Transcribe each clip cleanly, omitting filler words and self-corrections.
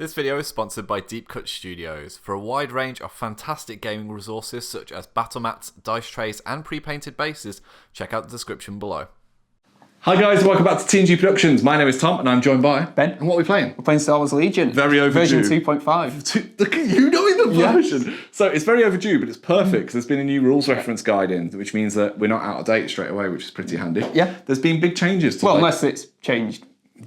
This video is sponsored by Deep Cut Studios. For a wide range of fantastic gaming resources such as battle mats, dice trays and pre-painted bases, check out the description below. Hi guys, welcome back to TNG Productions. My name is Tom and I'm joined by Ben. And what are we playing? We're playing Star Wars Legion. Very overdue. Version 2.5. Look at you knowing the version. So it's very overdue, but it's perfect because there's been a new rules reference guide in, which means that we're not out of date straight away, which is pretty handy. Yeah. There's been big changes to Unless it's changed.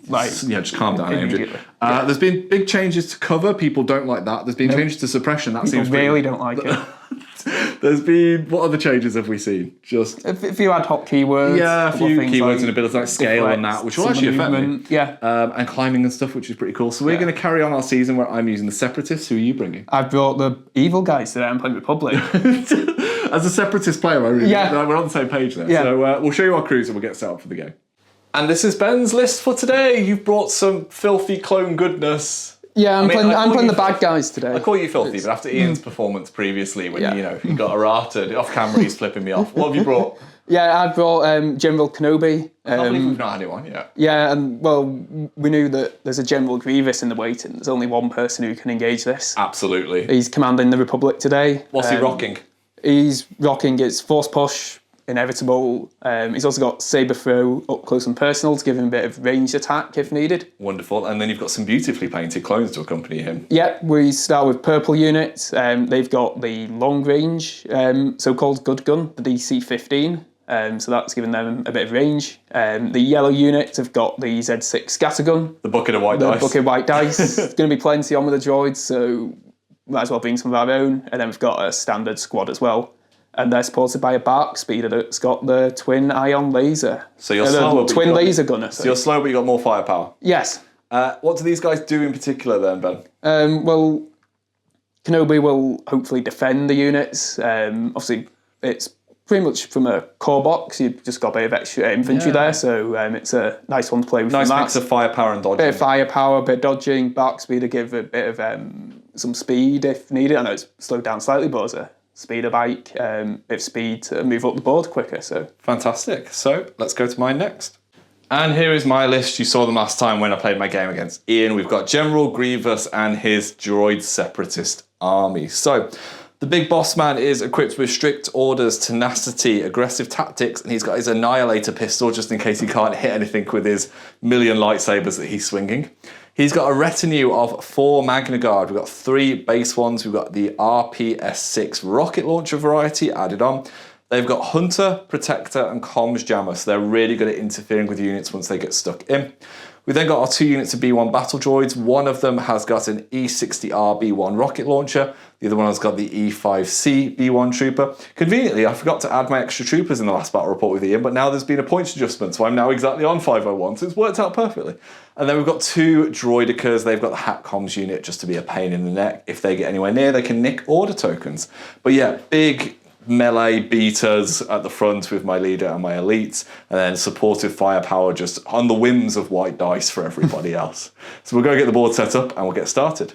Yeah, just calm down, Andrew. Yeah. There's been big changes to cover. People don't like that. There's been changes to suppression. That People seems really don't like it. There's been, what other changes have we seen? Just A few ad hoc keywords. a few keywords like and abilities like scale and that, which will actually affect me. Yeah. And climbing and stuff, which is pretty cool. So we're going to carry on our season where I'm using the Separatists. Who are you bringing? I've brought the evil guys today. I'm playing Republic. As a Separatist player, we're on the same page there. Yeah. So we'll show you our crews and we'll get set up for the game. And this is Ben's list for today. You've brought some filthy clone goodness. Yeah, I'm playing the bad guys today. I call you filthy, but after Ian's performance previously, when you got errated off camera, he's flipping me off. What have you brought? Yeah, I brought General Kenobi. I can't believe we've not had anyone yet. Yeah, and well, we knew that there's a General Grievous in the waiting. There's only one person who can engage this. Absolutely. He's commanding the Republic today. What's he rocking? He's rocking its force push, inevitable. He's also got saber throw up close and personal to give him a bit of ranged attack if needed. Wonderful. And then you've got some beautifully painted clones to accompany him. Yeah, we start with purple units. They've got the long range, so-called good gun, the DC-15. So that's giving them a bit of range. The yellow units have got the Z6 scattergun. The bucket of white dice. The bucket of white dice. There's going to be plenty on with the droids, so might as well bring some of our own. And then we've got a standard squad as well. And they're supported by a bark speeder that's got the twin ion laser. So you're slower, twin laser gunner. So you're slow, but you got more firepower. Yes. What do these guys do in particular then, Ben? Well, Kenobi will hopefully defend the units. Obviously, it's pretty much from a core box. You've just got a bit of extra infantry there, so it's a nice one to play with. Nice mix of firepower and dodging. Bit of firepower, bit of dodging, bark speeder give a bit of some speed if needed. I know it's slowed down slightly, but it's a speeder bike, bit of speed to move up the board quicker. So fantastic. So let's go to mine next. And here is my list. You saw them last time when I played my game against Ian. We've got General Grievous and his droid separatist army. So the big boss man is equipped with strict orders, tenacity, aggressive tactics, and he's got his annihilator pistol just in case he can't hit anything with his million lightsabers that he's swinging. He's got a retinue of 4 Magna Guard. We've got 3 base ones. We've got the RPS-6 rocket launcher variety added on. They've got Hunter, Protector, and Comms Jammer, so they're really good at interfering with units once they get stuck in. We then got our 2 units of B1 battle droids. One of them has got an E60R B1 rocket launcher. The other one has got the E5C B1 trooper. Conveniently, I forgot to add my extra troopers in the last battle report with Ian, but now there's been a points adjustment, so I'm now exactly on 501, so it's worked out perfectly. And then we've got 2 droidicas. They've got the Hat Comms unit just to be a pain in the neck. If they get anywhere near, they can nick order tokens. But yeah, big melee beaters at the front with my leader and my elites, and then supportive firepower just on the whims of white dice for everybody else. So we'll go get the board set up and we'll get started.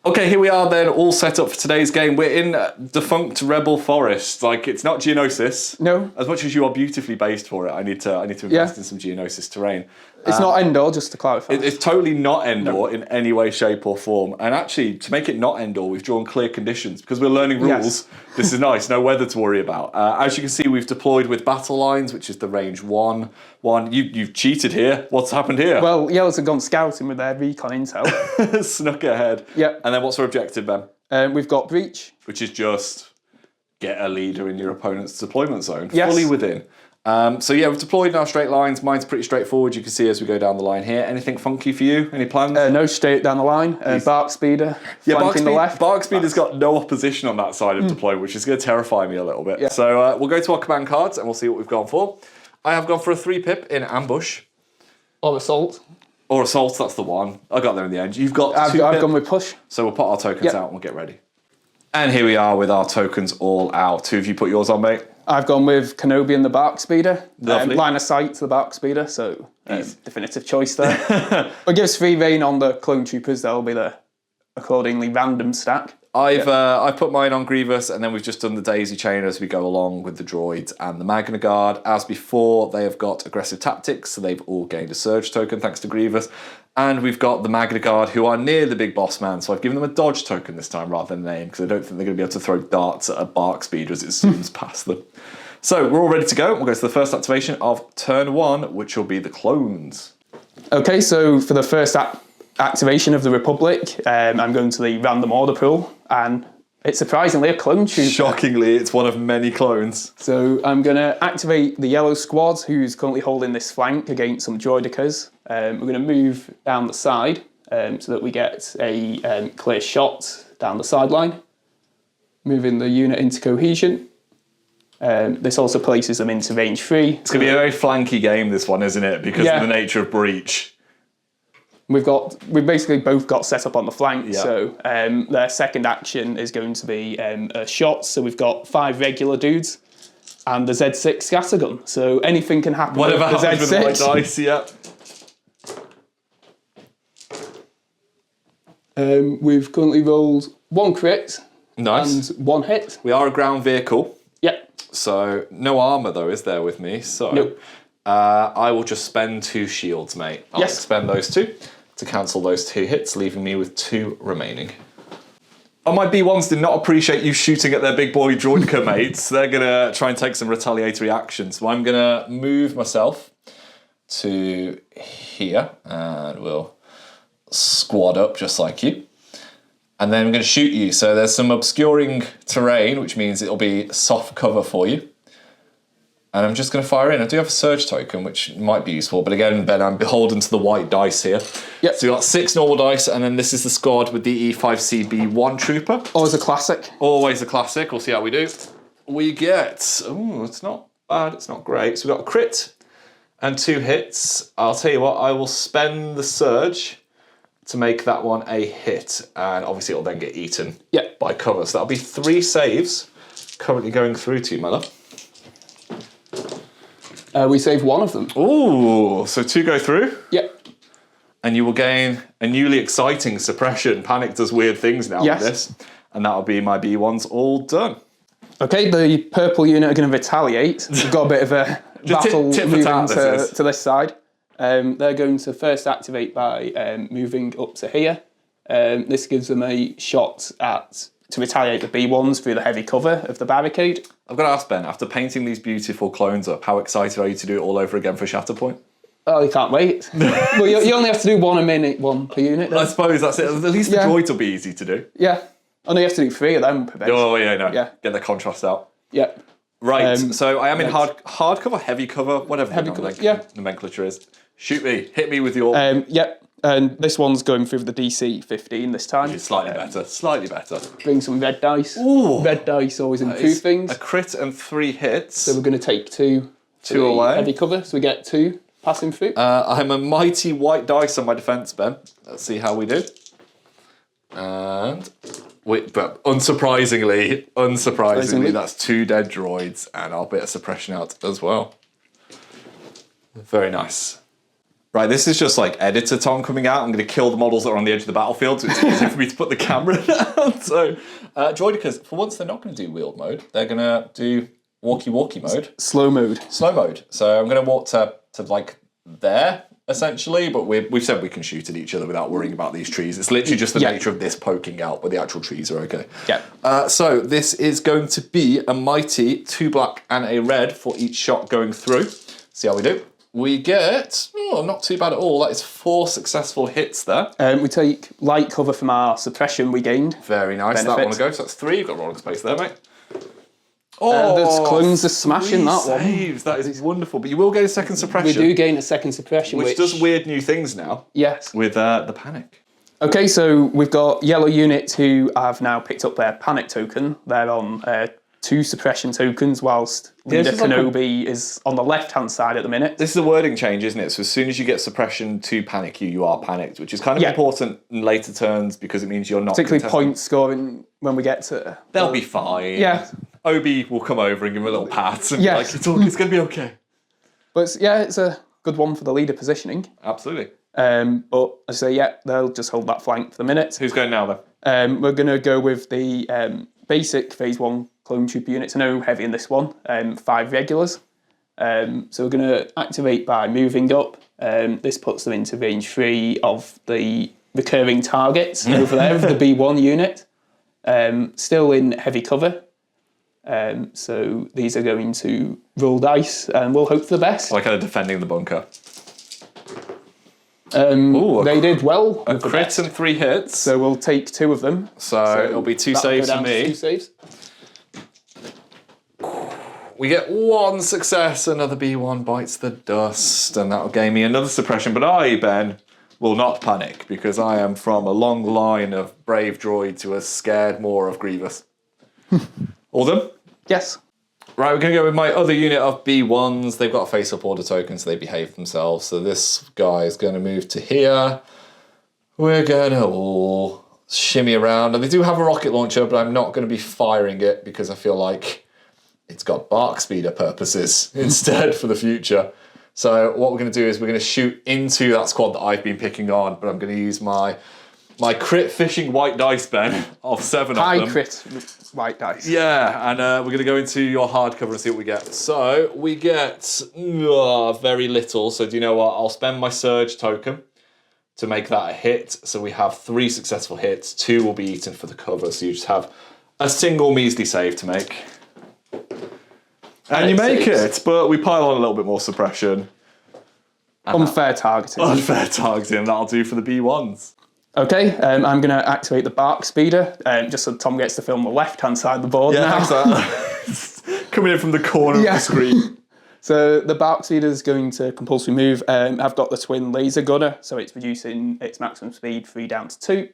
Okay, here we are then, all set up for today's game. We're in defunct Rebel Forest. Like, it's not Geonosis. No. As much as you are beautifully based for it, I need to invest in some Geonosis terrain. It's not Endor, just to clarify. It's totally not Endor in any way, shape or form. And actually, to make it not Endor, we've drawn clear conditions because we're learning rules. Yes. This is nice, no weather to worry about. As you can see, we've deployed with battle lines, which is the range 1. You've cheated here. What's happened here? Well, Yellows have gone scouting with their recon intel. Snuck ahead. Yep. And then what's our objective, Ben? We've got Breach. Which is just get a leader in your opponent's deployment zone, Yes. fully within. So yeah, we've deployed in our straight lines. Mine's pretty straightforward. You can see as we go down the line here. Anything funky for you? Any plans? No, straight down the line. Bark Speeder, flanking the left. Bark Speeder's got no opposition on that side of deployment, which is going to terrify me a little bit. Yeah. So we'll go to our command cards and we'll see what we've gone for. I have gone for a 3-pip in ambush. Or Assault. Or assault, that's the one. I got there in the end. You've got I've gone with Push. So we'll put our tokens out and we'll get ready. And here we are with our tokens all out. Who have you put yours on, mate? I've gone with Kenobi and the Bark Speeder. Lovely. Line of sight to the Bark Speeder, so definitive choice there. But gives free reign on the clone troopers. They'll be the accordingly random stack. I've put mine on Grievous, and then we've just done the daisy chain as we go along with the droids and the Magna Guard. As before, they have got aggressive tactics, so they've all gained a surge token thanks to Grievous. And we've got the Magna Guard, who are near the big boss man, so I've given them a dodge token this time rather than an aim, because I don't think they're going to be able to throw darts at a bark speed as it zooms past them. So we're all ready to go. We'll go to the first activation of turn 1, which will be the clones. Okay, so for the first activation of the Republic, I'm going to the random order pool, and it's surprisingly a clone trooper. Shockingly, it's one of many clones. So I'm going to activate the yellow squad, who's currently holding this flank against some droidicas. We're going to move down the side so that we get a clear shot down the sideline. Moving the unit into cohesion. This also places them into range 3. It's going to be a very flanky game, this one, isn't it? Because of the nature of breach. We've basically both got set up on the flank, Yeah. so their second action is going to be a shot. So we've got 5 regular dudes and the Z6 scattergun. So anything can happen. Whatever with the happens Z6. with my dice, yeah. We've currently rolled 1 crit Nice. and 1 hit. We are a ground vehicle, Yep. so no armour though, is there, with me? So Nope. I will just spend 2 shields, mate. I'll Yes. spend those 2 to cancel those 2 hits, leaving me with 2 remaining. Oh, my B1s did not appreciate you shooting at their big boy droidca mates. They're going to try and take some retaliatory action. So I'm going to move myself to here, and we'll squad up just like you. And then I'm going to shoot you. So there's some obscuring terrain, which means it'll be soft cover for you. And I'm just going to fire in. I do have a surge token, which might be useful. But again, Ben, I'm beholden to the white dice here. Yep. So we've got 6 normal dice, and then this is the squad with the E5CB1 Trooper. Always a classic. Always a classic. We'll see how we do. We get... Oh, it's not bad. It's not great. So we've got a crit and 2 hits. I'll tell you what. I will spend the surge to make that one a hit. And obviously it'll then get eaten by cover. So that'll be 3 saves currently going through to you, my love. We save 1 of them. Ooh, so 2 go through. Yep. And you will gain a newly exciting suppression. Panic does weird things now with this. And that'll be my B1s all done. Okay, the purple unit are going to retaliate. We've got a bit of a battle tit for moving tat, to this side. They're going to first activate by moving up to here. This gives them a shot to retaliate the B1s through the heavy cover of the barricade. I've got to ask Ben, after painting these beautiful clones up, how excited are you to do it all over again for Shatterpoint? Oh, you can't wait. Well, you only have to do 1 a minute, 1 per unit. Then. I suppose that's it. At least the droids will be easy to do. Yeah. Only have to do 3 of them per base. Oh, yeah, no. Yeah. Get the contrast out. Yeah. Right, so I am in hard cover, heavy cover, whatever Heavy the cover, nomenclature is. Shoot me. Hit me with your... Yep. And this one's going through the DC 15 this time. It's slightly better. Slightly better. Bring some red dice. Ooh. Red dice always improve things. A crit and 3 hits. So we're going to take 2 away. heavy cover, so we get 2 passing through. I'm a mighty white dice on my defence, Ben. Let's see how we do. And... but unsurprisingly, that's 2 dead droids, and I'll bit a suppression out as well. Very nice. Right, this is just like editor Tom coming out. I'm going to kill the models that are on the edge of the battlefield, so it's easy for me to put the camera down. So, droidicas, for once, they're not going to do wheeled mode. They're going to do walkie-walkie mode. Slow mode. Slow mode. So I'm going to walk to like there, essentially, but we've said we can shoot at each other without worrying about these trees. It's literally just the nature of this poking out, but the actual trees are okay. Yeah. So this is going to be a mighty 2 black and a red for each shot going through. See how we do. We get, not too bad at all. That is 4 successful hits there. We take light cover from our suppression we gained. Very nice. Benefit. That one to go. So that's 3. You've got rolling space there, mate. Oh, those clones are smashing that one. Saves. That is wonderful. But you will get a second suppression. We do gain a second suppression, which does weird new things now. Yes. With the panic. Okay, so we've got yellow units who have now picked up their panic token. They're on 2 suppression tokens, whilst Leader Kenobi is on the left-hand side at the minute. This is a wording change, isn't it? So as soon as you get suppression to panic you are panicked, which is kind of important in later turns because it means you're not particularly point scoring when we get to... They'll be fine. Yeah. Obi will come over and give him a little pat and be like, it's going to be okay. But it's a good one for the leader positioning. Absolutely. But I say, they'll just hold that flank for the minute. Who's going now, then? We're going to go with the basic Phase 1 clone trooper units. No heavy in this one. 5 regulars. So we're going to activate by moving up. This puts them into range 3 of the recurring targets over there of the B1 unit. Still in heavy cover. So these are going to roll dice and we'll hope for the best. Like kind of defending the bunker. They did well. A crit and 3 hits. So we'll take 2 of them. So it'll be 2 saves for me. 2 saves. We get 1 success, another B1 bites the dust, and that'll gain me another suppression. But I, Ben, will not panic, because I am from a long line of brave droids who are scared more of Grievous. All of them? Yes. Right, we're going to go with my other unit of B1s. They've got a face-up order token, so they behave themselves. So this guy is going to move to here. We're going to all shimmy around. And they do have a rocket launcher, but I'm not going to be firing it because I feel like it's got bark speeder purposes instead for the future. So what we're going to do is we're going to shoot into that squad that I've been picking on, but I'm going to use my crit fishing white dice, Ben, of 7 of them. High crit white dice. Yeah, and we're going to go into your hardcover and see what we get. So we get very little. So do you know what? I'll spend my surge token to make that a hit. So we have 3 successful hits. 2 will be eaten for the cover. So you just have a single measly save to make. And you make it, but we pile on a little bit more suppression. Unfair targeting. Unfair targeting, that'll do for the B1s. Okay, I'm going to activate the bark speeder, just so Tom gets to film the left-hand side of the board now. Coming in from the corner of the screen. So the bark speeder is going to compulsory move. I've got the twin laser gunner, so it's reducing its maximum speed 3 down to 2.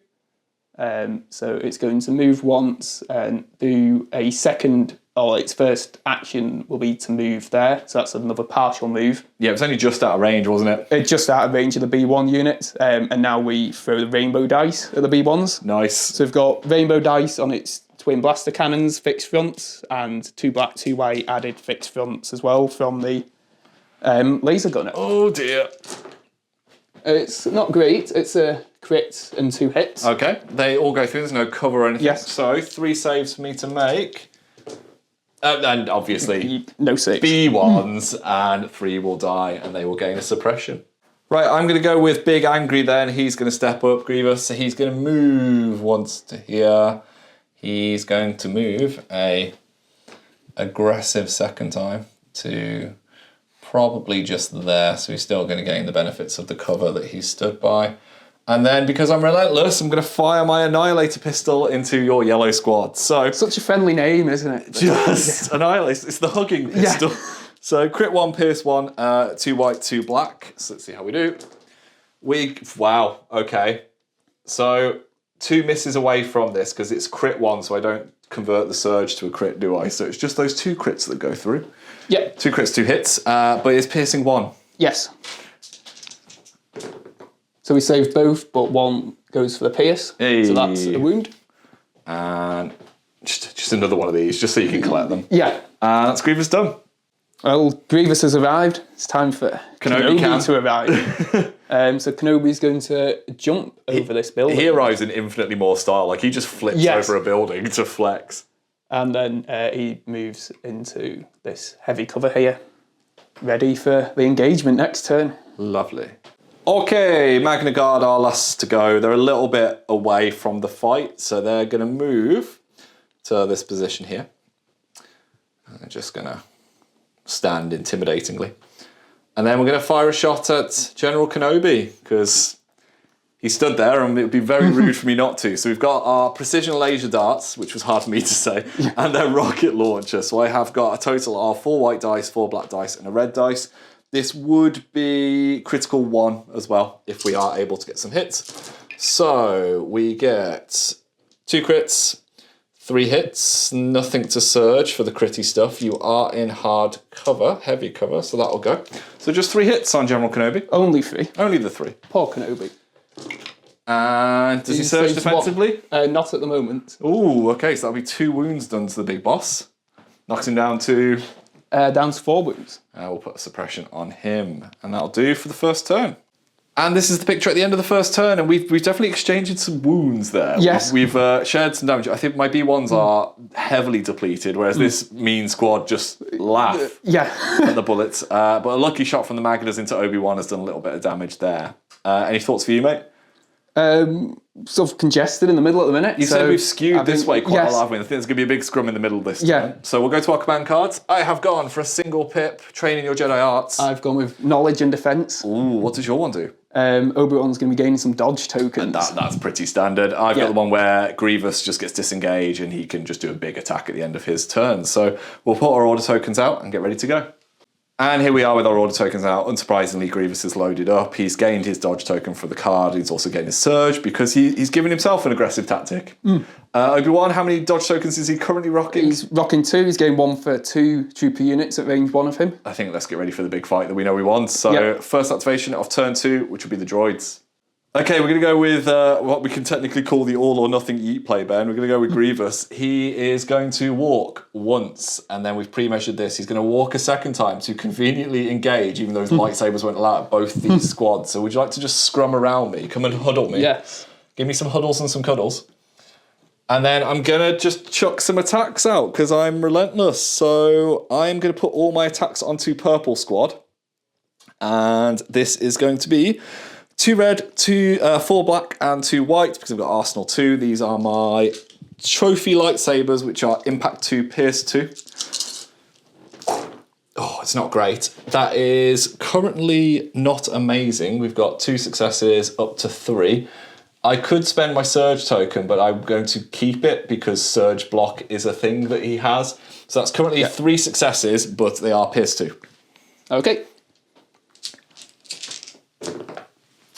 So it's going to move once and do a second, or its first action will be to move there. So that's another partial move. Yeah, it was only just out of range, wasn't it? It's just out of range of the B1 unit. And now we throw the rainbow dice at the B1s. Nice. So we've got rainbow dice on its twin blaster cannons, fixed fronts, and 2 black, 2 white added fixed fronts as well from the laser gunner. Oh dear. It's not great. It's a crit and 2 hits. Okay, they all go through. There's no cover or anything. Yes. So 3 saves for me to make. And obviously, no saves. B1s, and 3 will die, and they will gain a suppression. Right, I'm going to go with Big Angry then. He's going to step up, Grievous. So he's going to move once to here. He's going to move a aggressive second time to probably just there. So he's still going to gain the benefits of the cover that he stood by. And then, because I'm relentless, I'm going to fire my Annihilator pistol into your yellow squad. So such a friendly name, isn't it? Just Annihilate. It's the hugging pistol. Yeah. So crit 1, pierce 1, 2 white, 2 black. So let's see how we do. Wow, okay. So 2 misses away from this because it's crit 1, so I don't convert the surge to a crit, do I? So it's just those 2 crits that go through. Yeah. 2 crits, 2 hits, but it's piercing 1. Yes. So we save both, but 1 goes for the pierce. Hey. So that's a wound. And just another one of these, just so you can collect them. Yeah. And that's Grievous done. Well, Grievous has arrived. It's time for Kenobi to arrive. So Kenobi's going to jump over this building. He arrives in infinitely more style. Like, he just flips over a building to flex. And then he moves into this heavy cover here. Ready for the engagement next turn. Lovely. Okay, Magna Guard are last to go. They're a little bit away from the fight, so they're going to move to this position here. They're just going to stand intimidatingly. And then we're going to fire a shot at General Kenobi, because he stood there and it would be very rude for me not to. So we've got our precision laser darts, which was hard for me to say, and their rocket launcher. So I have got a total of 4 white dice, 4 black dice, and a red dice. This would be critical 1 as well, if we are able to get some hits. So we get 2 crits, 3 hits, nothing to surge for the critty stuff. You are in hard cover, heavy cover, so that'll go. So just 3 hits on General Kenobi. Only 3. Only the 3. Poor Kenobi. And does he surge defensively? Not at the moment. Ooh, okay, so that'll be 2 wounds done to the big boss. Knocks him down to... down to 4 wounds. We'll put a suppression on him, and that'll do for the first turn. And this is the picture at the end of the first turn, and we've definitely exchanged some wounds there. Yes. We've shared some damage. I think my B1s are heavily depleted, whereas this mean squad just laugh at the bullets. But a lucky shot from the Magnas into Obi-Wan has done a little bit of damage there. Any thoughts for you, mate? Sort of congested in the middle at the minute. You said we've skewed this way quite a lot. I think there's going to be a big scrum in the middle this time. So we'll go to our command cards. I have gone for a single pip, training your Jedi arts. I've gone with knowledge and defense. Ooh, what does your one do? Obi-Wan's going to be gaining some dodge tokens. And that's pretty standard. I've got the one where Grievous just gets disengaged and he can just do a big attack at the end of his turn. So we'll put our order tokens out and get ready to go. And here we are with our order tokens out. Unsurprisingly, Grievous is loaded up. He's gained his dodge token for the card. He's also gained his surge because he's given himself an aggressive tactic. Obi-Wan, how many dodge tokens is he currently rocking? He's rocking 2. He's gained 1 for 2 trooper units at range 1 of him. I think let's get ready for the big fight that we know we want. So first activation of turn 2, which will be the droids. Okay, we're going to go with what we can technically call the all or nothing yeet play, Ben. We're going to go with Grievous. He is going to walk once, and then we've pre-measured this. He's going to walk a second time to conveniently engage, even though his lightsabers won't allow it, both these squads. So would you like to just scrum around me? Come and huddle me. Yes. Give me some huddles and some cuddles. And then I'm going to just chuck some attacks out, because I'm relentless. So I'm going to put all my attacks onto Purple Squad. And this is going to be 2 red, 4 black, and 2 white, because I've got Arsenal 2. These are my trophy lightsabers, which are Impact 2, Pierce 2. Oh, it's not great. That is currently not amazing. We've got 2 successes up to 3. I could spend my Surge token, but I'm going to keep it because Surge block is a thing that he has. So that's currently 3 successes, but they are Pierce 2. Okay.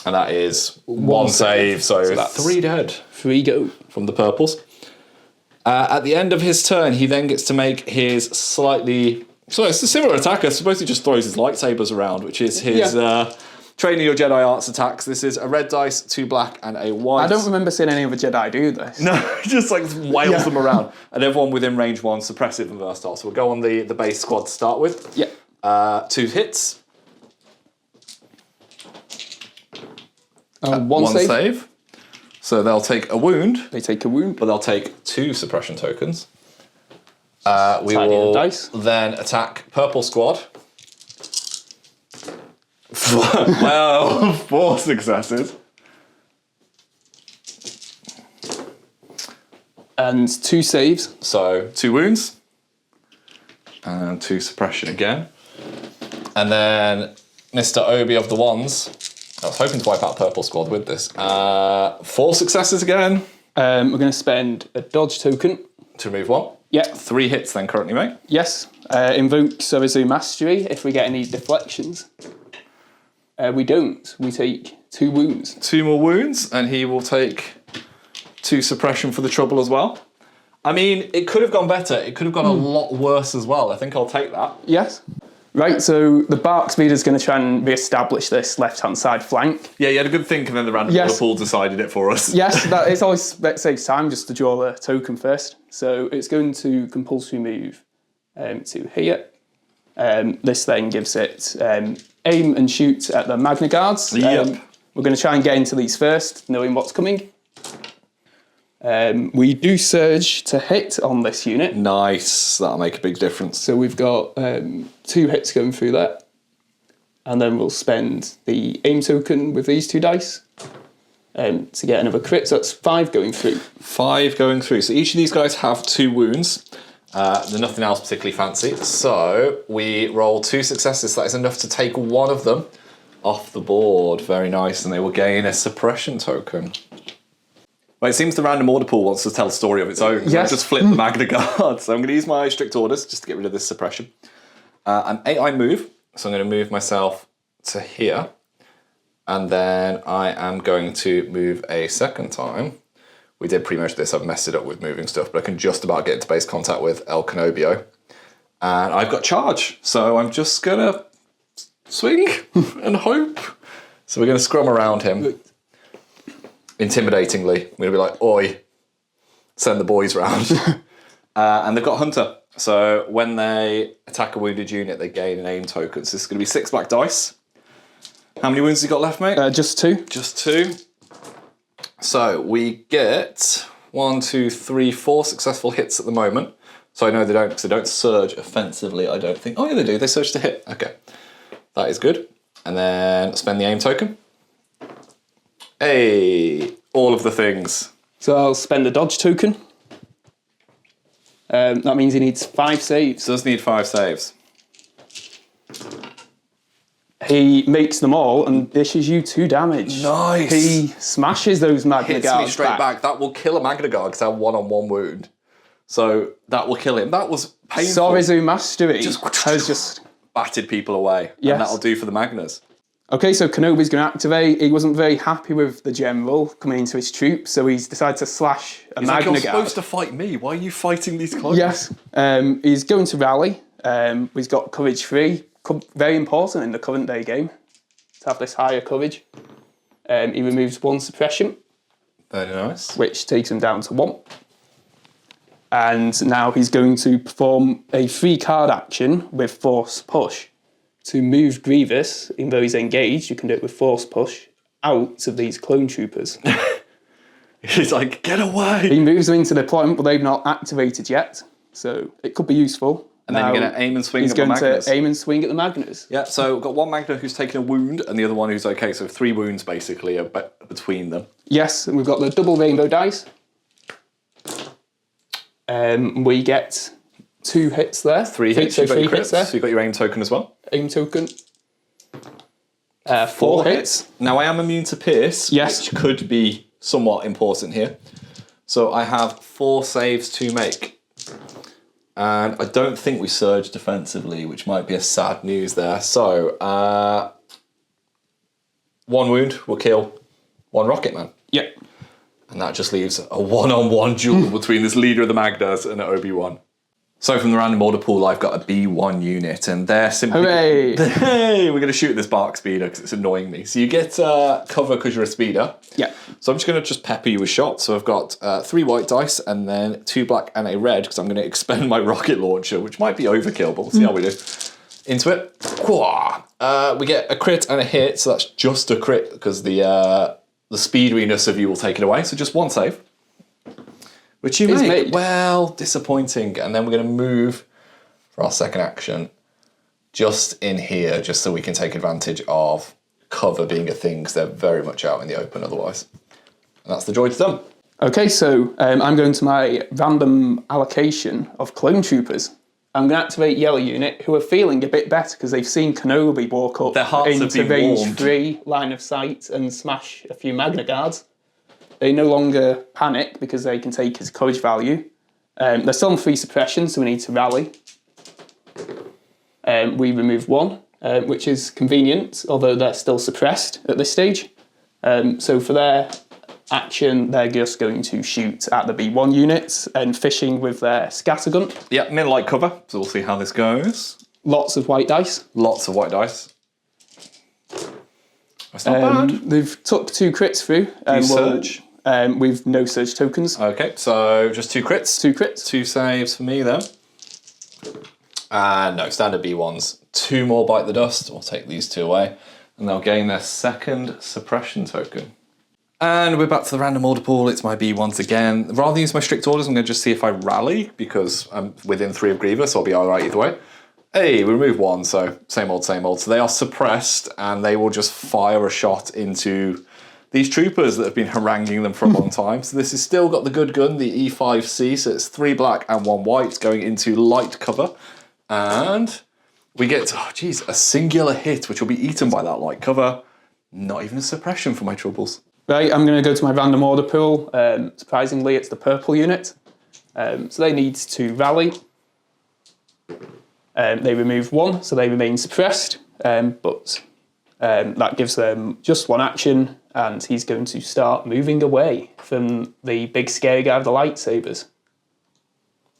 And that is 1 save, so that's 3 dead. 3 go. From the purples. At the end of his turn, he then gets to make his slightly... So it's a similar attack. I suppose he just throws his lightsabers around, which is his training your Jedi arts attacks. This is a red dice, 2 black, and a white. I don't remember seeing any other Jedi do this. No, he just like wails them around. And everyone within range 1, suppressive and versatile. So we'll go on the base squad to start with. Yeah. 2 hits. 1 1 save. save. So they'll take a wound. They take a wound. But they'll take 2 suppression tokens. We Tidy will the dice. then attack Purple Squad. Well, 4 successes. And 2 saves. So 2 wounds. And 2 suppression again. And then Mr. Obi of the Wands. I was hoping to wipe out Purple Squad with this. 4 successes again. We're going to spend a dodge token. To remove 1. Yeah. 3 hits then currently, mate. Yes. Invoke Surizu Mastery if we get any deflections. We don't. We take 2 wounds. 2 more wounds, and he will take 2 suppression for the trouble as well. I mean, it could have gone better. It could have gone a lot worse as well. I think I'll take that. Yes. Right, so the Bark Speeder's going to try and re-establish this left-hand side flank. Yeah, you had a good think, and then the random pool decided it for us. Yes, it's always that saves time just to draw the token first. So it's going to compulsory move to here. This then gives it aim and shoot at the Magna Guards. Yep. We're going to try and get into these first, knowing what's coming. We do surge to hit on this unit. Nice, that'll make a big difference. So we've got 2 hits going through that. And then we'll spend the aim token with these 2 dice to get another crit. So that's 5 going through. 5 going through. So each of these guys have 2 wounds. There's nothing else particularly fancy. So we roll 2 successes. That is enough to take 1 of them off the board. Very nice. And they will gain a suppression token. Well, it seems the random order pool wants to tell a story of its own. Yes. I've just flipped the Magna Guard. So I'm going to use my strict orders just to get rid of this suppression. I'm 8 move. So I'm going to move myself to here. And then I am going to move a second time. We did pre-measure this. I've messed it up with moving stuff, but I can just about get into base contact with El Kenobio. And I've got charge. So I'm just going to swing and hope. So we're going to scrum around him. Intimidatingly. We're going to be like, oi, send the boys round. And they've got Hunter. So when they attack a wounded unit, they gain an aim token. So this is going to be 6 black dice. How many wounds has he got left, mate? Just 2. Just 2. So we get 1, 2, 3, 4 successful hits at the moment. So I know they don't, because they don't surge offensively, I don't think. Oh yeah, they do. They surge to hit. Okay. That is good. And then spend the aim token. Hey, all of the things. So I'll spend a dodge token. That means he needs 5 saves. Does need 5 saves. He makes them all and dishes you 2 damage. Nice. He smashes those Magna Hits Guards me straight back. That will kill a Magna Guard because I have 1-on-1 wound. So that will kill him. That was painful. Sorizu Mastery has just batted people away. Yes. And that'll do for the Magnas. Okay, so Kenobi's going to activate. He wasn't very happy with the general coming into his troops, so he's decided to slash a He's Magna like, you're Guard. supposed to fight me. Why are you fighting these clones? Yes. He's going to rally. He's got courage 3. Very important in the current day game to have this higher courage. He removes 1 suppression. Very nice. Which takes him down to 1. And now he's going to perform a 3-card action with Force Push to move Grievous, even though he's engaged, you can do it with Force Push, out of these clone troopers. He's like, get away! He moves them into deployment, but they've not activated yet, so it could be useful. And then you're going to aim and swing at the Magnas. He's going to aim and swing at the Magnas. Yeah, so we've got 1 Magna who's taken a wound, and the other one who's okay, so 3 wounds basically are between them. Yes, and we've got the double rainbow dice. We get 2 hits there. 3 hits, so you've got 3 your crits, hits there. so you've got your aim token as well. Aim token. 4 hits. Now I am immune to Pierce, Yes. which could be somewhat important here. So I have 4 saves to make. And I don't think we surge defensively, which might be a sad news there. So, 1 wound will kill 1 Rocket Man. Yep. And that just leaves a 1-on-1 duel between this leader of the Magnas and Obi-Wan. So from the random order pool, I've got a B1 unit, and they're simply... Hooray! Hey, we're going to shoot this Bark Speeder because it's annoying me. So you get cover because you're a Speeder. Yeah. So I'm just going to just pepper you with shots. So I've got 3 white dice and then 2 black and a red because I'm going to expend my rocket launcher, which might be overkill, but we'll see how we do. Into it. We get a crit and a hit, so that's just a crit because the speediness of you will take it away. So just 1 save. Which you make. Well, disappointing. And then we're going to move for our second action just in here, just so we can take advantage of cover being a thing, because they're very much out in the open otherwise. And that's the droid's done. Okay, so I'm going to my random allocation of clone troopers. I'm going to activate Yellow Unit, who are feeling a bit better because they've seen Kenobi walk up Their hearts have into been range warmed. 3, line of sight, and smash a few Magna Guards. They no longer panic because they can take his courage value. They're still on 3 suppression, so we need to rally. We remove 1, which is convenient, although they're still suppressed at this stage. So for their action, they're just going to shoot at the B1 units and fishing with their scattergun. Yeah, mid-light cover, so we'll see how this goes. Lots of white dice. Lots of white dice. That's not bad. They've took 2 crits through. Surge? With no surge tokens. Okay, so just 2 crits. 2 crits. 2 saves for me then. And no, standard B1s. 2 more bite the dust. We'll take these 2 away. And they'll gain their second suppression token. And we're back to the random order pool. It's my B1s again. Rather than use my strict orders, I'm going to just see if I rally, because I'm within 3 of Grievous, so I'll be alright either way. Hey, we remove 1, so same old, same old. So they are suppressed, and they will just fire a shot into these troopers that have been haranguing them for a long time. So this has still got the good gun, the E5C, so it's 3 black and 1 white going into light cover. And we get, a singular hit, which will be eaten by that light cover. Not even a suppression for my troubles. Right, I'm going to go to my random order pool. Surprisingly, it's the purple unit. So they need to rally. They remove 1, so they remain suppressed. But that gives them just 1 action, and he's going to start moving away from the big scary guy with the lightsabers.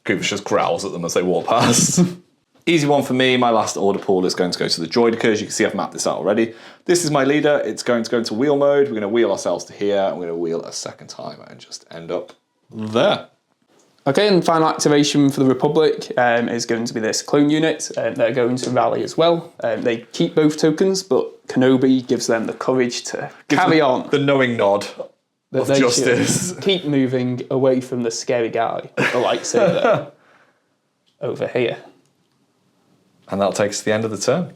Grievous just growls at them as they walk past. Easy one for me. My last order pool is going to go to the droidicas. You can see I've mapped this out already. This is my leader. It's going to go into wheel mode. We're going to wheel ourselves to here. I'm going to wheel a second time and just end up there. Okay, and final activation for the Republic is going to be this clone unit. They're going to rally as well. They keep both tokens, but Kenobi gives them the courage to carry on. The knowing nod That of they justice. should keep moving away from the scary guy with the lightsaber over here. And that'll take us to the end of the turn.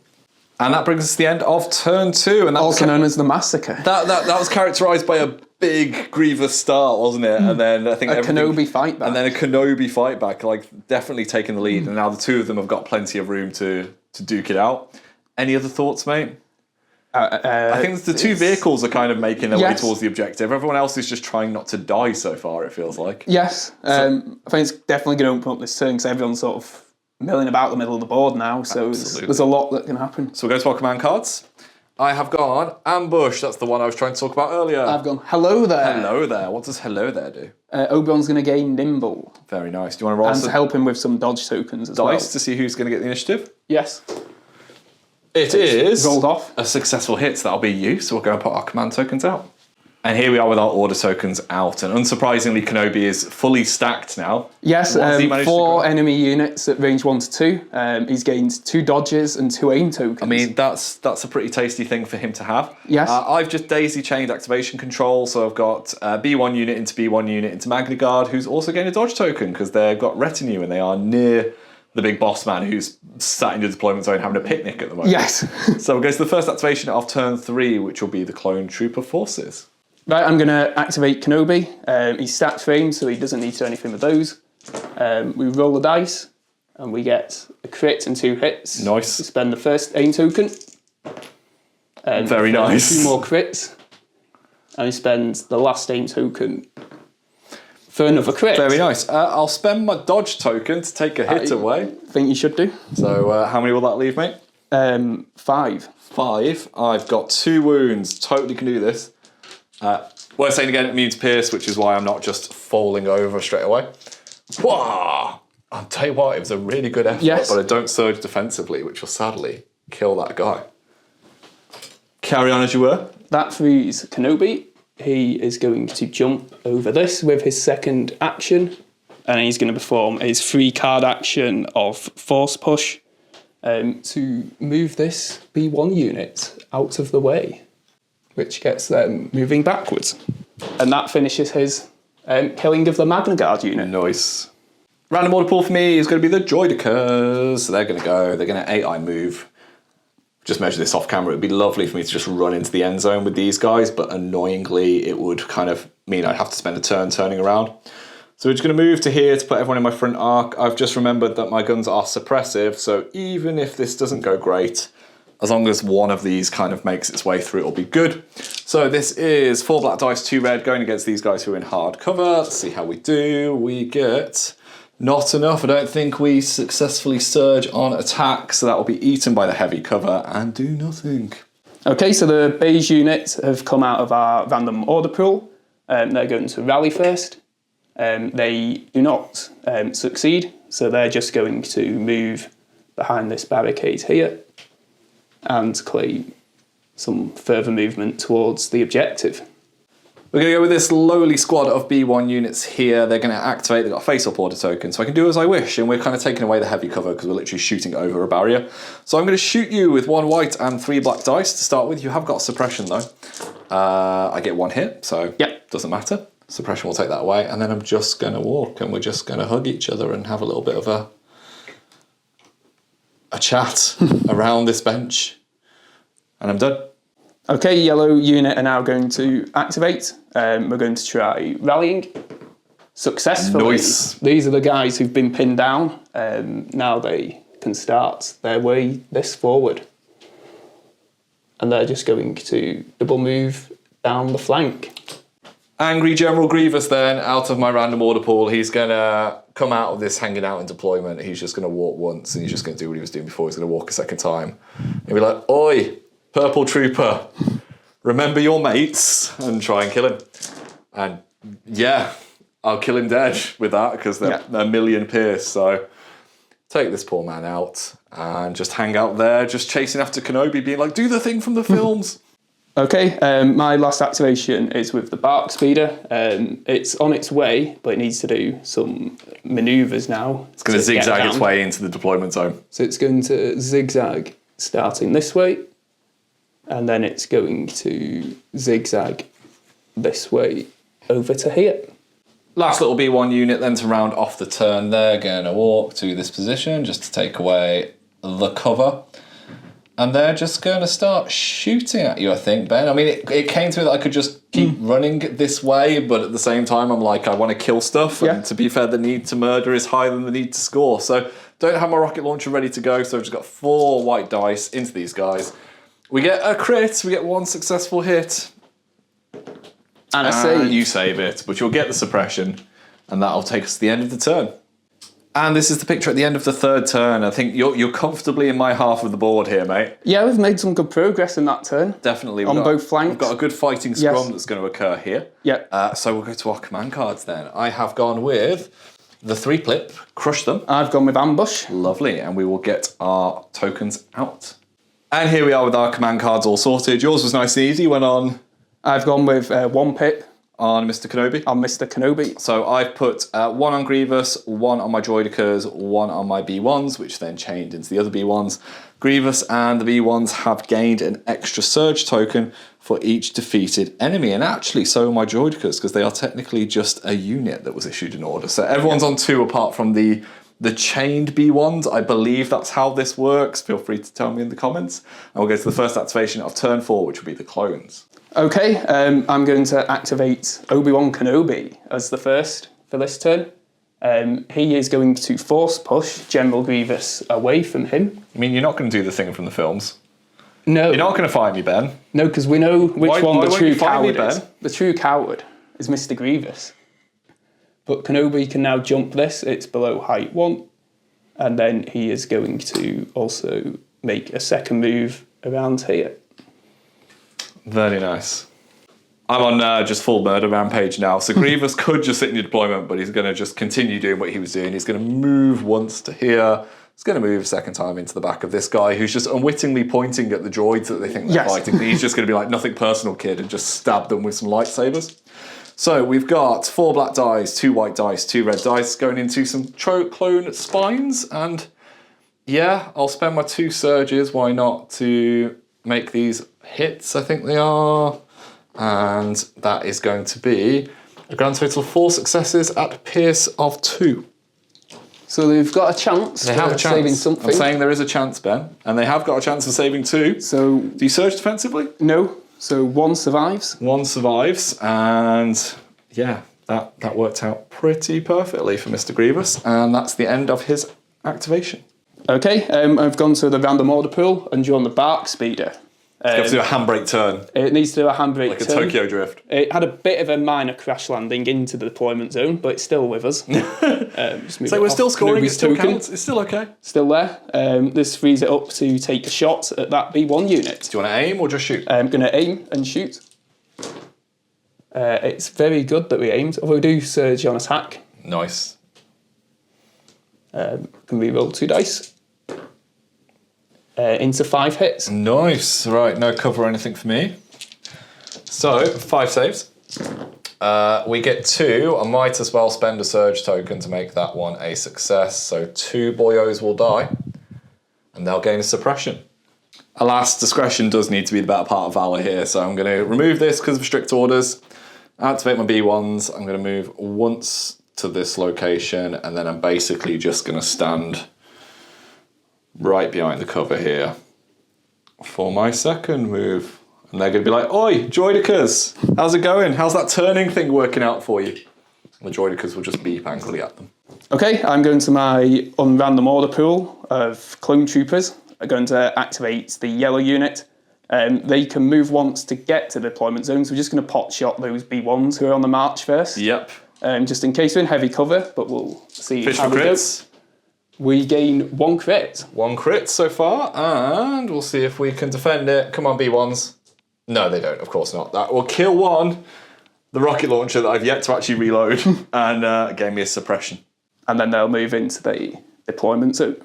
And that brings us to the end of turn 2. And that Also known as the Massacre. That was characterised by a big Grievous start, wasn't it? And then I think Kenobi fight back. And then a Kenobi fight back, like definitely taking the lead. And now the two of them have got plenty of room to duke it out. Any other thoughts, mate? I think the two vehicles are kind of making their way towards the objective. Everyone else is just trying not to die so far, it feels like. Yes. I think it's definitely going to open up this turn because everyone's sort of milling about the middle of the board now. So there's a lot that can happen. So we'll go to our command cards. I have gone Ambush. That's the one I was trying to talk about earlier. I've gone Hello There. Hello There. What does Hello There do? Obi-Wan's going to gain Nimble. Very nice. Do you want to roll And some to help him with some dodge tokens as well. dice to see who's going to get the initiative? Yes. It is rolled off. a successful hit, so that'll be you. So we'll go and put our command tokens out. And here we are with our order tokens out. And unsurprisingly, Kenobi is fully stacked now. Yes, What has he managed to 4 grab? enemy units at range 1 to 2. He's gained 2 dodges and 2 aim tokens. I mean, that's a pretty tasty thing for him to have. Yes. I've just daisy-chained activation control, so I've got B1 unit into B1 unit into Magna Guard, who's also gained a dodge token because they've got retinue and they are near the big boss man who's sat in the deployment zone having a picnic at the moment. Yes. So we'll go to the first activation of turn 3, which will be the Clone Trooper Forces. Right, I'm going to activate Kenobi. He's stacked frames, so he doesn't need to do anything with those. We roll the dice, and we get a crit and 2 hits. Nice. We spend the first aim token. Very nice. 2 more crits. And he spends the last aim token for another crit. Very nice. I'll spend my dodge token to take a hit away. Think you should do. So how many will that leave me? 5. 5. I've got 2 wounds. Totally can do this. Worth saying again, it means pierce, which is why I'm not just falling over straight away. Wah! I'll tell you what, it was a really good effort, Yes. but I don't surge defensively, which will sadly kill that guy. Carry on as you were. That frees Kenobi. He is going to jump over this with his second action, and he's going to perform his 3-card action of Force Push to move this B1 unit out of the way, which gets them moving backwards. And that finishes his killing of the Magna Guard unit. Nice. Random order pull for me is going to be the Droidicas. So they're going to go, they're going to 8-eye move. Just measure this off camera. It'd be lovely for me to just run into the end zone with these guys, but annoyingly, it would kind of mean I'd have to spend a turn turning around. So we're just going to move to here to put everyone in my front arc. I've just remembered that my guns are suppressive, so even if this doesn't go great, as long as one of these kind of makes its way through, it'll be good. So this is 4 black dice, 2 red, going against these guys who are in hard cover. Let's see how we do. We get not enough. I don't think we successfully surge on attack, so that will be eaten by the heavy cover and do nothing. Okay, so the beige units have come out of our random order pool. They're going to rally first. They do not succeed, so they're just going to move behind this barricade here and claim some further movement towards the objective. We're going to go with this lowly squad of B1 units here. They're going to activate, they've got a face-up order token, so I can do as I wish, and we're kind of taking away the heavy cover because we're literally shooting over a barrier. So I'm going to shoot you with 1 white and 3 black dice to start with. You have got suppression though. I get 1 hit, so doesn't matter. Suppression will take that away, and then I'm just going to walk, and we're just going to hug each other and have a little bit of a chat around this bench, and I'm done. Okay, yellow unit are now going to activate. We're going to try rallying successfully. Nice. These are the guys who've been pinned down. Now they can start their way this forward. And they're just going to double move down the flank. Angry General Grievous then, out of my random order pool, he's going to come out of this hanging out in deployment. He's just going to walk once, and he's just going to do what he was doing before. He's going to walk a second time. He'll be like, "Oi, Purple Trooper, remember your mates," and try and kill him. And yeah, I'll kill him dead with that because they're a million pierce. So take this poor man out and just hang out there, just chasing after Kenobi, being like, "Do the thing from the films." Okay, my last activation is with the Bark Speeder. It's on its way, but it needs to do some manoeuvres now. It's going to zigzag its way into the deployment zone. So it's going to zigzag starting this way, and then it's going to zigzag this way over to here. Last little B1 unit then to round off the turn. They're going to walk to this position just to take away the cover. And they're just going to start shooting at you, I think, Ben. I mean, it came to me that I could just keep running this way, but at the same time, I'm like, I want to kill stuff. And to be fair, the need to murder is higher than the need to score. So don't have my rocket launcher ready to go. So I've just got 4 white dice into these guys. We get a crit. We get 1 successful hit. And a save. You save it, but you'll get the suppression. And that'll take us to the end of the turn. And this is the picture at the end of the 3rd turn. I think you're comfortably in my half of the board here, mate. Yeah, we've made some good progress in that turn. Definitely. On both flanks. We've got a good fighting scrum that's going to occur here. Yeah. So we'll go to our command cards then. I have gone with the 3-plip, crush them. I've gone with ambush. Lovely. And we will get our tokens out. And here we are with our command cards all sorted. Yours was nice and easy. Went on... I've gone with 1 pip. On Mr. Kenobi? On Mr. Kenobi. So I've put 1 on Grievous, 1 on my Droidicas, 1 on my B1s, which then chained into the other B1s. Grievous and the B1s have gained an extra surge token for each defeated enemy. And actually, so are my Droidicas, because they are technically just a unit that was issued in order. So everyone's on 2 apart from the chained B1s. I believe that's how this works. Feel free to tell me in the comments. And we'll go to the first activation of turn 4, which will be the clones. Okay, I'm going to activate Obi-Wan Kenobi as the first for this turn. He is going to force push General Grievous away from him. I mean, you're not going to do the thing from the films. No. You're not going to fight me, Ben. No, because we know which one the true coward Ben? is. The true coward is Mr. Grievous. But Kenobi can now jump this. It's below height 1. And then he is going to also make a second move around here. Very nice. I'm on just full murder rampage now. So Grievous could just sit in your deployment, but he's going to just continue doing what he was doing. He's going to move once to here. He's going to move a second time into the back of this guy who's just unwittingly pointing at the droids that they think they're fighting. He's just going to be like, nothing personal, kid, and just stab them with some lightsabers. So we've got 4 black dice, 2 white dice, 2 red dice going into some clone spines. And yeah, I'll spend my 2 surges. Why not? To make these hits, I think they are. And that is going to be a grand total of 4 successes at Pierce of 2. So they've got a chance They have a chance. saving something. I'm saying there is a chance, Ben. And they have got a chance of saving 2. So Do you surge defensively? no. So 1 survives. 1 survives. And yeah, that worked out pretty perfectly for Mr. Grievous. And that's the end of his activation. Okay, I've gone to the random order pool and drawn the Bark Speeder. You have to do a handbrake turn. It needs to do a handbrake Like a turn. Tokyo drift. It had a bit of a minor crash landing into the deployment zone, but it's still with us. So we're still scoring, it still counts, it's still okay. Still there. This frees it up to take a shot at that B1 unit. Do you want to aim or just shoot? I'm going to aim and shoot. It's very good that we aimed, although we do surge on attack. Nice. Can re-roll 2 dice. Into 5 hits. Nice. Right, no cover or anything for me. So, 5 saves. We get 2. I might as well spend a surge token to make that one a success. So 2 boyos will die. And they'll gain a suppression. Alas, discretion does need to be the better part of valor here. So I'm going to remove this because of strict orders. Activate my B1s. I'm going to move once to this location. And then I'm basically just going to stand right behind the cover here for my second move. And they're going to be like, oi, Droidicas, how's it going? How's that turning thing working out for you? And the Droidicas will just beep angrily at them. Okay, I'm going to my unrandom order pool of clone troopers. I'm going to activate the yellow unit. They can move once to get to the deployment zone, so we're just going to pot shot those B1s who are on the march first. Yep. Just in case we're in heavy cover, but we'll see Fish how for we go. crits. We gain 1 crit. 1 crit so far, and we'll see if we can defend it. Come on, B1s. No, they don't, of course not. That will kill 1, the rocket launcher that I've yet to actually reload, and gave me a suppression. And then they'll move into the deployment zone.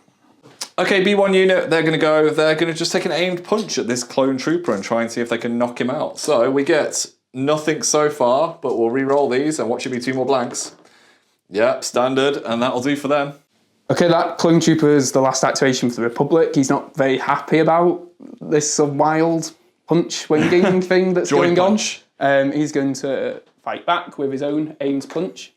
Okay, B1 unit, they're going to just take an aimed punch at this clone trooper and try and see if they can knock him out. So we get nothing so far, but we'll re-roll these and watch it be 2 more blanks. Yep, standard, and that'll do for them. Okay, that clone trooper is the last activation for the Republic. He's not very happy about this wild punch when gaming thing that's going punch. on. He's going to fight back with his own aimed punch.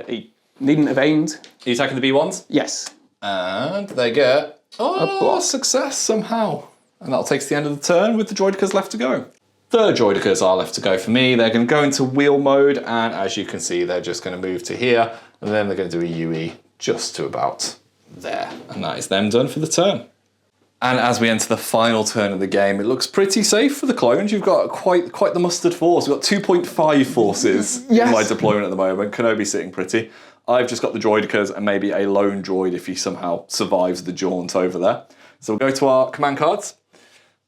He needn't have aimed. Are you attacking the B1s? Yes. And they get... Oh, success somehow. And that'll take us to the end of the turn with the droidicas left to go. The droidicas are left to go for me. They're going to go into wheel mode, and as you can see, they're just going to move to here, and then they're going to do a UE just to about there. And that is them done for the turn. And as we enter the final turn of the game, it looks pretty safe for the clones. You've got quite the mustard force. We've got 2.5 forces in my deployment at the moment. Kenobi sitting pretty. I've just got the droidicas and maybe a lone droid if he somehow survives the jaunt over there. So we'll go to our command cards.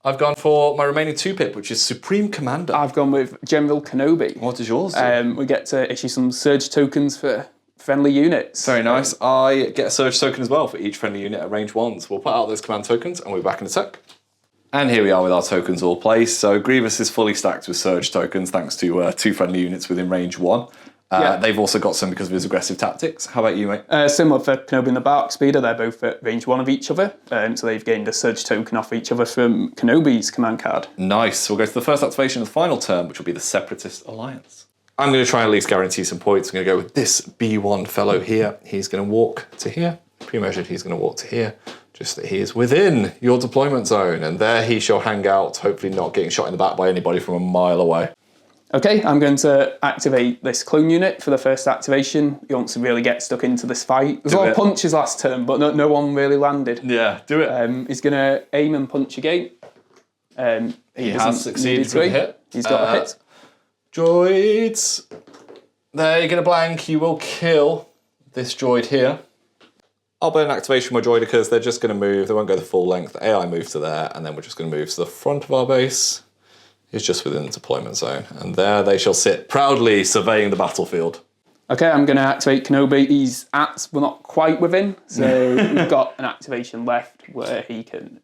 I've gone for my remaining 2-pip, which is Supreme Commander. I've gone with General Kenobi. What is yours? We get to issue some surge tokens for friendly units. Very nice. I get a surge token as well for each friendly unit at range 1s. We'll put out those command tokens and we'll be back in a sec. And here we are with our tokens all placed. So Grievous is fully stacked with surge tokens thanks to 2 friendly units within range 1. They've also got some because of his aggressive tactics. How about you, mate? Similar for Kenobi and the Bark Speeder, they're both at range 1 of each other, so they've gained a surge token off each other from Kenobi's command card. Nice. We'll go to the first activation of the final turn, which will be the Separatist Alliance. I'm going to try and at least guarantee some points. I'm going to go with this B1 fellow here. He's going to walk to here. Pre-measured, he's going to walk to here. Just that he is within your deployment zone, and there he shall hang out, hopefully not getting shot in the back by anybody from a mile away. Okay, I'm going to activate this clone unit for the first activation. He wants to really get stuck into this fight. There's a lot of punches last turn, but no one really landed. Yeah, do it. He's going to aim and punch again. He has succeeded with a hit. He's got a hit. Droids. There, you're going to blank. You will kill this droid here. I'll burn an activation with my droidicas. They're just going to move. They won't go the full length. The AI move to there, and then we're just going to move to the front of our base. Is just within the deployment zone. And there they shall sit, proudly surveying the battlefield. Okay, I'm going to activate Kenobi. He's at, but not quite within. So we've got an activation left where he can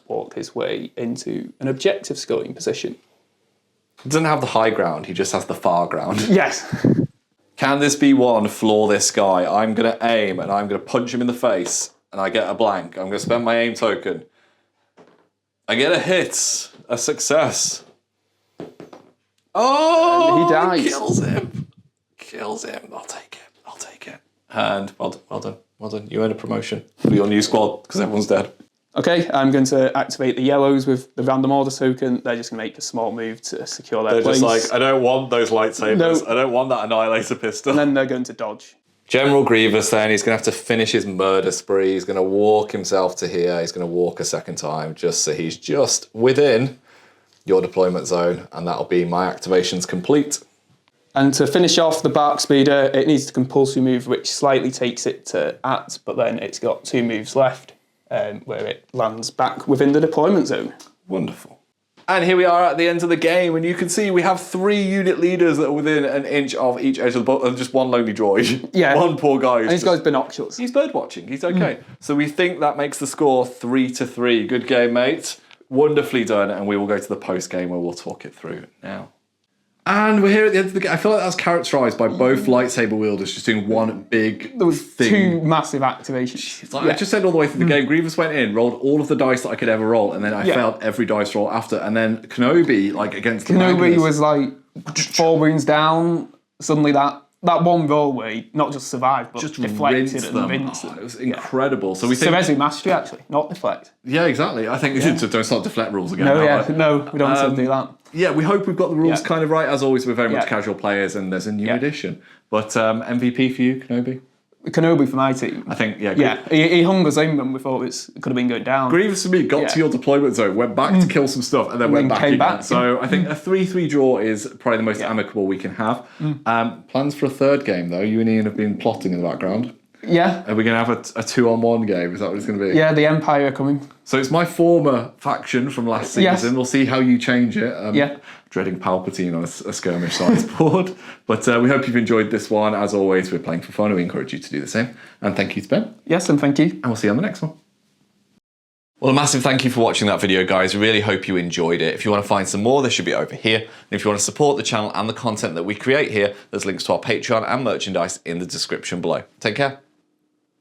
walk his way into an objective scoring position. He doesn't have the high ground, he just has the far ground. Yes. Can this B1 floor this guy? I'm going to aim and I'm going to punch him in the face and I get a blank. I'm going to spend my aim token. I get a hit, a success. Oh, he dies. Kills him. Kills him. I'll take it. I'll take it. And well done. You earn a promotion for your new squad because everyone's dead. Okay, I'm going to activate the yellows with the random order token. They're just going to make a small move to secure their place. They're just like, I don't want those lightsabers. No. I don't want that Annihilator pistol. And then they're going to dodge. General Grievous then, he's going to have to finish his murder spree. He's going to walk himself to here. He's going to walk a second time just so he's just within your deployment zone, and that'll be my activations complete. And to finish off the Bark Speeder, it needs a compulsory move which slightly takes it to at, but then it's got 2 moves left where it lands back within the deployment zone. Wonderful. And here we are at the end of the game, and you can see we have 3 unit leaders that are within an inch of each edge of the boat, and just one lonely droid. Yeah. One poor guy. And he's got his binoculars. He's bird watching. He's okay. So we think that makes the score 3-3. Good game, mate. Wonderfully done, and we will go to the post game where we'll talk it through now. And we're here at the end of the game. I feel like that's characterised by both lightsaber wielders just doing one big There was thing. 2 massive activations. I just said all the way through the game. Grievous went in, rolled all of the dice that I could ever roll, and then I failed every dice roll after. And then Kenobi, like against the Kenobi Magnus, was like 4 wounds down. Suddenly that one roll where he not just survived, but just deflected rinsed and them. rinsed Oh, them. it was incredible. So we think, Cerezo mastery actually, not deflect. yeah, exactly. I think don't start deflect rules again. No, now, no, we don't want to do that. Yeah, we hope we've got the rules Yeah. kind of right. As always, we're very much Yeah. casual players, and there's a new edition. But MVP for you, Kenobi? Kenobi for my team. I think, yeah. Yeah, he hung us in when we thought it could have been going down. Grievous for me got to your deployment zone, went back to kill some stuff, and then went back came again. back. So I think a 3-3 draw is probably the most amicable we can have. Plans for a third game, though? You and Ian have been plotting in the background. Yeah. Are we going to have a 2-on-1 game? Is that what it's going to be? Yeah, the Empire are coming. So it's my former faction from last season. Yes. We'll see how you change it. Yeah. Dreading Palpatine on a skirmish size board. But we hope you've enjoyed this one. As always, we're playing for fun and we encourage you to do the same. And thank you to Ben. Yes, and thank you. And we'll see you on the next one. Well, a massive thank you for watching that video, guys. Really hope you enjoyed it. If you want to find some more, they should be over here. And if you want to support the channel and the content that we create here, there's links to our Patreon and merchandise in the description below. Take care.